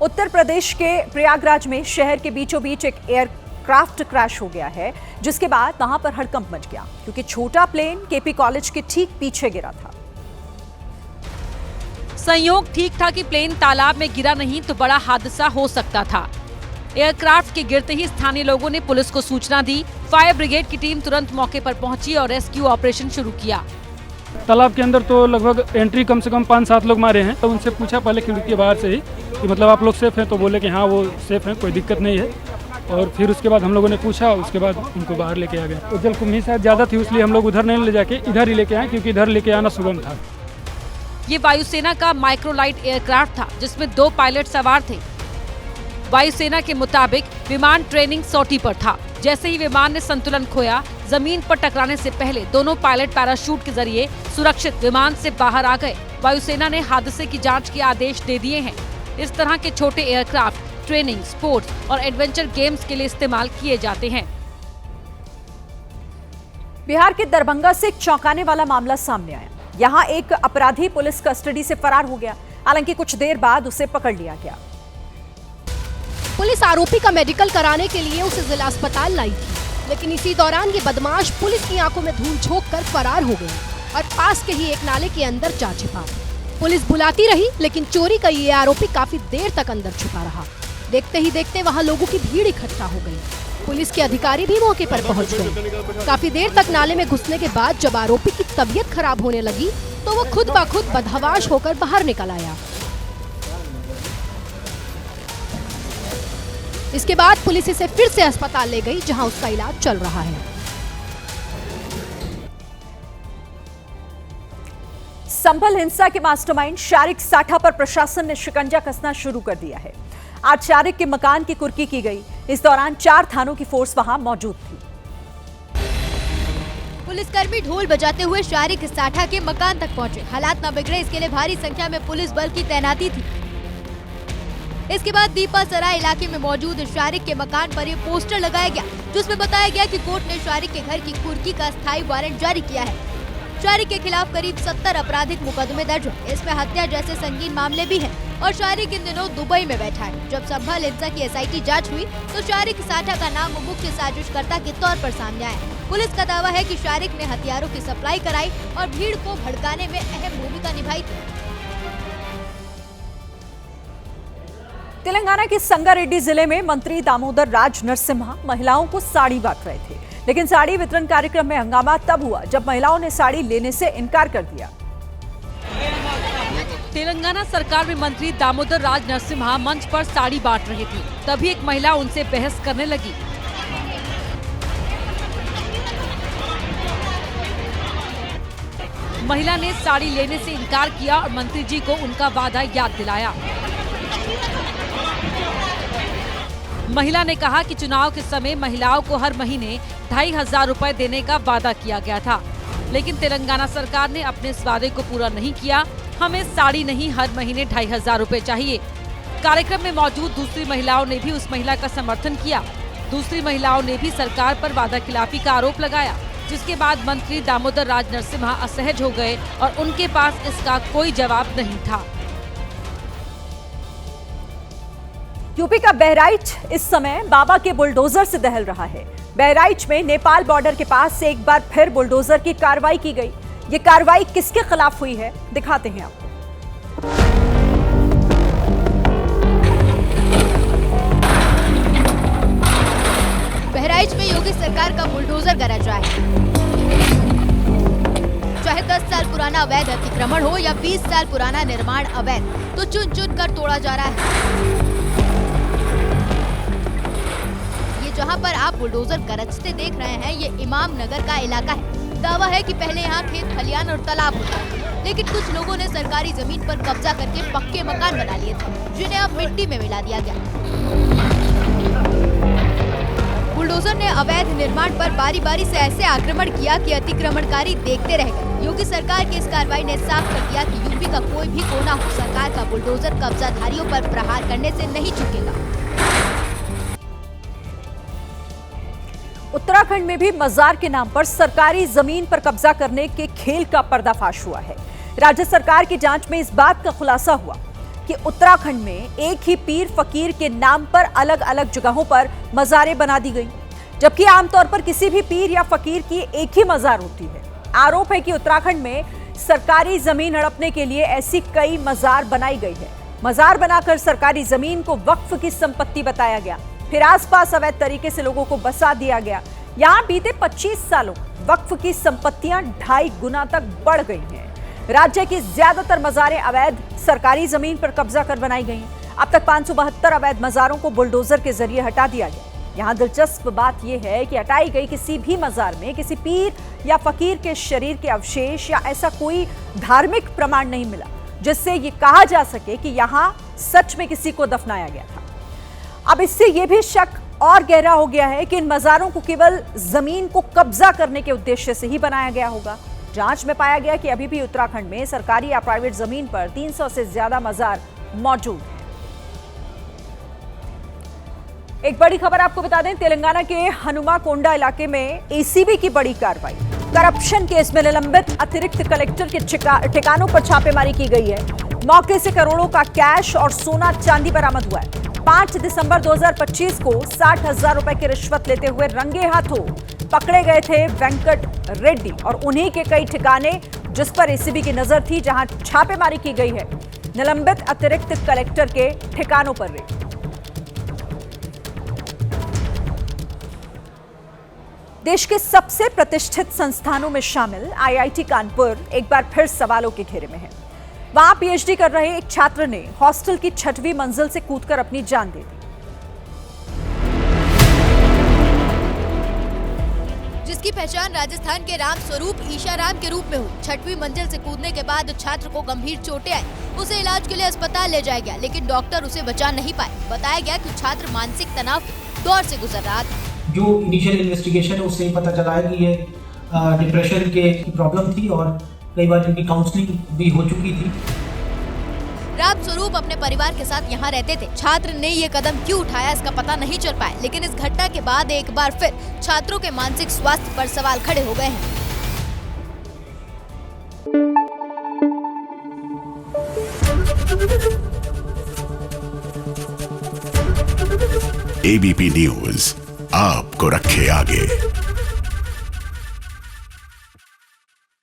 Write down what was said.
उत्तर प्रदेश के प्रयागराज में शहर के बीचों बीच एक एयरक्राफ्ट क्रैश हो गया है, जिसके बाद वहां पर हड़कंप मच गया क्योंकि छोटा प्लेन केपी कॉलेज के ठीक पीछे गिरा था। संयोग ठीक था कि प्लेन तालाब में गिरा नहीं तो बड़ा हादसा हो सकता था। एयरक्राफ्ट के गिरते ही स्थानीय लोगों ने पुलिस को सूचना दी। फायर ब्रिगेड की टीम तुरंत मौके पर पहुंची और रेस्क्यू ऑपरेशन शुरू किया। तालाब के अंदर तो लगभग एंट्री कम से कम 5-7 लोग मारे हैं। तो उनसे पूछा पहले खिड़की के बाहर से ही कि मतलब आप लोग सेफ हैं, तो बोले कि हाँ वो सेफ हैं, कोई दिक्कत नहीं है। और फिर उसके बाद हम लोगों ने पूछा, उसके बाद उनको बाहर लेके आ गए। तो जलकुंभी शायद ज़्यादा थी, इसलिए हम लोग उधर नहीं ले जाके इधर ही लेके आए, क्योंकि इधर लेके आना सुगम था। ये वायुसेना का माइक्रोलाइट एयरक्राफ्ट था जिसमें 2 पायलट सवार थे। वायुसेना के मुताबिक विमान ट्रेनिंग सॉटी पर था। जैसे ही विमान ने संतुलन खोया, जमीन पर टकराने से पहले दोनों पायलट पैराशूट के जरिए सुरक्षित विमान से बाहर आ गए। वायुसेना ने हादसे की जांच के आदेश दे दिए हैं। इस तरह के छोटे एयरक्राफ्ट ट्रेनिंग, स्पोर्ट्स और एडवेंचर गेम्स के लिए इस्तेमाल किए जाते हैं। बिहार के दरभंगा से एक चौंकाने वाला मामला सामने आया। यहाँ एक अपराधी पुलिस कस्टडी से फरार हो गया। हालांकि कुछ देर बाद उसे पकड़ लिया गया। पुलिस आरोपी का मेडिकल कराने के लिए उसे जिला अस्पताल लाई थी, लेकिन इसी दौरान ये बदमाश पुलिस की आंखों में धूल झोंक कर फरार हो गया और पास के ही एक नाले के अंदर जा छिपा। पुलिस बुलाती रही, लेकिन चोरी का ये आरोपी काफी देर तक अंदर छुपा रहा। देखते ही देखते वहाँ लोगों की भीड़ इकट्ठा हो गई। पुलिस के अधिकारी भी मौके पर पहुँच गए। काफी देर तक नाले में घुसने के बाद जब आरोपी की तबीयत खराब होने लगी तो वो खुद ब खुद बदहवाश होकर बाहर निकल आया। इसके बाद पुलिस इसे फिर से अस्पताल ले गई, जहां उसका इलाज चल रहा है। संभल हिंसा के मास्टरमाइंड शारिक साठा पर प्रशासन ने शिकंजा कसना शुरू कर दिया है। आज शारिक के मकान की कुर्की की गई। इस दौरान 4 थानों की फोर्स वहां मौजूद थी। पुलिसकर्मी ढोल बजाते हुए शारिक साठा के मकान तक पहुंचे। हालात न बिगड़े, इसके लिए भारी संख्या में पुलिस बल की तैनाती थी। इसके बाद दीपा सराय इलाके में मौजूद शारिक के मकान पर ये पोस्टर लगाया गया, जिसमें बताया गया कि कोर्ट ने शारिक के घर की कुर्की का स्थायी वारंट जारी किया है। शारिक के खिलाफ करीब 70 आपराधिक मुकदमे दर्ज हैं। इसमें हत्या जैसे संगीन मामले भी हैं और शारिक इन दिनों दुबई में बैठा है। जब संभल हिंसा की SIT जांच हुई तो शारिक साठा का नाम मुख्य साजिशकर्ता के तौर पर सामने आया। पुलिस का दावा है कि शारिक ने हथियारों की सप्लाई कराई और भीड़ को भड़काने में अहम भूमिका निभाई थी। तेलंगाना के संगारेड्डी जिले में मंत्री दामोदर राज नरसिम्हा महिलाओं को साड़ी बांट रहे थे, लेकिन साड़ी वितरण कार्यक्रम में हंगामा तब हुआ जब महिलाओं ने साड़ी लेने से इनकार कर दिया। तेलंगाना सरकार में मंत्री दामोदर राज नरसिम्हा मंच पर साड़ी बांट रही थी, तभी एक महिला उनसे बहस करने लगी। महिला ने साड़ी लेने से इनकार किया और मंत्री जी को उनका वादा याद दिलाया। महिला ने कहा कि चुनाव के समय महिलाओं को हर महीने 2500 रुपए देने का वादा किया गया था, लेकिन तेलंगाना सरकार ने अपने इस वादे को पूरा नहीं किया। हमें साड़ी नहीं, हर महीने 2500 रुपए चाहिए। कार्यक्रम में मौजूद दूसरी महिलाओं ने भी उस महिला का समर्थन किया। दूसरी महिलाओं ने भी सरकार पर वादा खिलाफी का आरोप लगाया, जिसके बाद मंत्री दामोदर राज नरसिम्हा असहज हो गए और उनके पास इसका कोई जवाब नहीं था। यूपी का बहराइच इस समय बाबा के बुलडोजर से दहल रहा है। बहराइच में नेपाल बॉर्डर के पास से एक बार फिर बुलडोजर की कार्रवाई की गई। ये कार्रवाई किसके खिलाफ हुई है, दिखाते हैं आपको। बहराइच में योगी सरकार का बुलडोजर गरज रहा है। चाहे 10 साल पुराना अवैध अतिक्रमण हो या 20 साल पुराना निर्माण अवैध, तो चुन चुन कर तोड़ा जा रहा है। जहां पर आप बुलडोजर गरजते देख रहे हैं, ये इमाम नगर का इलाका है। दावा है कि पहले यहाँ खेत खलियान और तालाब होता था, लेकिन कुछ लोगों ने सरकारी जमीन पर कब्जा करके पक्के मकान बना लिए थे, जिन्हें अब मिट्टी में मिला दिया गया। बुलडोजर ने अवैध निर्माण पर बारी बारी से ऐसे आक्रमण किया कि अतिक्रमणकारी देखते रह गए। योगी सरकार की इस कार्रवाई ने साफ कर दिया कि यूपी का कोई भी कोना हो, सरकार का बुलडोजर कब्जाधारियों पर प्रहार करने से नहीं चूकेगा। उत्तराखंड में भी मजार के नाम पर सरकारी जमीन पर कब्जा करने के खेल का पर्दाफाश हुआ है। राज्य सरकार की जांच में इस बात का खुलासा हुआ कि उत्तराखंड में एक ही पीर फकीर के नाम पर अलग अलग जगहों पर मज़ारें बना दी गई, जबकि आमतौर पर किसी भी पीर या फकीर की एक ही मज़ार होती है। आरोप है कि उत्तराखंड में सरकारी जमीन हड़पने के लिए ऐसी कई मज़ार बनाई गई है। मज़ार बनाकर सरकारी जमीन को वक्फ की संपत्ति बताया गया, फिर आसपास अवैध तरीके से लोगों को बसा दिया गया। यहाँ बीते 25 सालों वक्फ की संपत्तियां 2.5 गुना तक बढ़ गई हैं। राज्य की ज्यादातर मज़ारें अवैध सरकारी जमीन पर कब्जा कर बनाई गई हैं। अब तक 572 अवैध मज़ारों को बुलडोजर के जरिए हटा दिया गया। यहाँ दिलचस्प बात यह है कि हटाई गई किसी भी मज़ार में किसी पीर या फकीर के शरीर के अवशेष या ऐसा कोई धार्मिक प्रमाण नहीं मिला जिससे ये कहा जा सके कि यहाँ सच में किसी को दफनाया गया था। अब इससे यह भी शक और गहरा हो गया है कि इन मज़ारों को केवल जमीन को कब्जा करने के उद्देश्य से ही बनाया गया होगा। जांच में पाया गया कि अभी भी उत्तराखंड में सरकारी या प्राइवेट जमीन पर 300 से ज्यादा मज़ार मौजूद हैं। एक बड़ी खबर आपको बता दें, तेलंगाना के हनुमाकोंडा इलाके में एसीबी की बड़ी कार्रवाई। करप्शन केस में निलंबित अतिरिक्त कलेक्टर के ठिकानों पर छापेमारी की गई है। मौके से करोड़ों का कैश और सोना चांदी बरामद हुआ है। 5 दिसंबर 2025 को 60,000 रुपए की रिश्वत लेते हुए रंगे हाथों पकड़े गए थे वेंकट रेड्डी और उन्हीं के कई ठिकाने जिस पर एसीबी की नजर थी, जहां छापेमारी की गई है। निलंबित अतिरिक्त कलेक्टर के ठिकानों पर रेड। देश के सबसे प्रतिष्ठित संस्थानों में शामिल आईआईटी कानपुर एक बार फिर सवालों के घेरे में है। वहां पीएचडी कर रहे एक छात्र ने हॉस्टल की 6वीं मंजिल से कूदकर अपनी जान दे दी, जिसकी पहचान राजस्थान के राम स्वरूप ईशाराम के रूप में हुई। 6वीं मंजिल से कूदने के बाद छात्र को गंभीर चोटें आई। उसे इलाज के लिए अस्पताल ले जाया गया, लेकिन डॉक्टर उसे बचा नहीं पाए। बताया गया कि छात्र मानसिक तनाव के दौर से गुजर रहा था। जो इनिशियल इन्वेस्टिगेशन है उससे ही पता चला है कि ये डिप्रेशन की प्रॉब्लम थी और कई बार इनकी काउंसलिंग भी हो चुकी थी। राम स्वरूप अपने परिवार के साथ यहाँ रहते थे। छात्र ने ये कदम क्यों उठाया इसका पता नहीं चल पाया, लेकिन इस घटना के बाद एक बार फिर छात्रों के मानसिक स्वास्थ्य पर सवाल खड़े हो गए हैं। एबीपी न्यूज आपको रखे आगे।